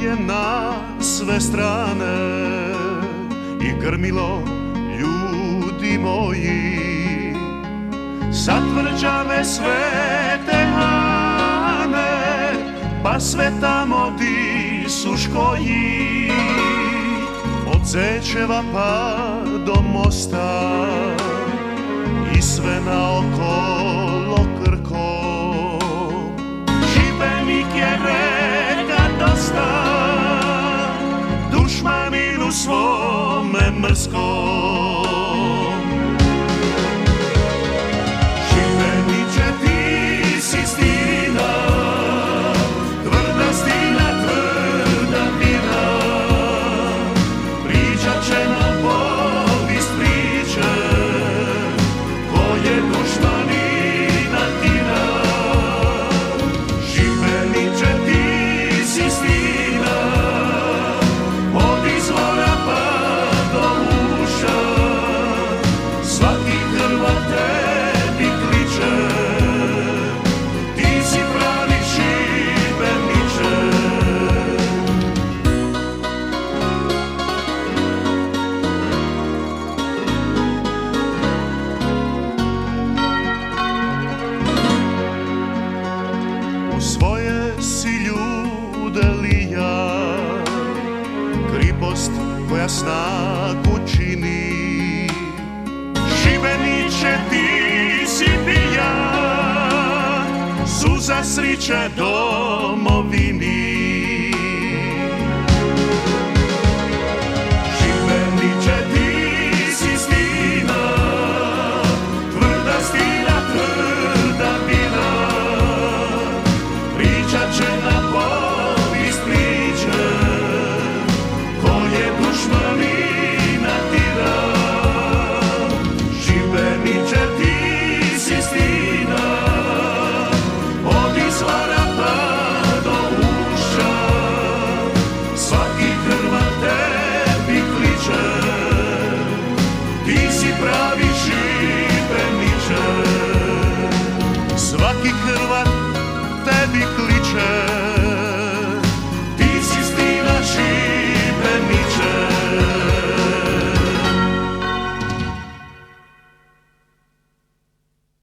je na sve strane i grmilo ljudi moji. Sa tvrđave Svete Ane pa sve tamo di su škoji, od Zečeva pa do mosta i sve naokolo Krkom. Šibenik je reka dosta dušmaninu svome mrskom. Šibeniče, ti si stina, tvrda stina, tvrda vina. Pričat će nam povijest priče, ko je dušmanina tina. Šibeniče, ti si stina, od izvora pa do uša. Svaki Hrvat tebi kliče, ti si pravi Šibeniče. U svoje si ljude lija, kripost koja snagu čini. Šibeniče, ti si dija, suza sriće domovini. Šibeniče, ti si stina, tvrda stina, tvrda vina. Pričat će nam povijest priče, ko je dušmanina tina. Šibeniče, ti si stina, od izvora pa do uša. Svaki Hrvat tebi kliče, ti si pravi Šibeniče. Svaki Hrvat tebi kliče,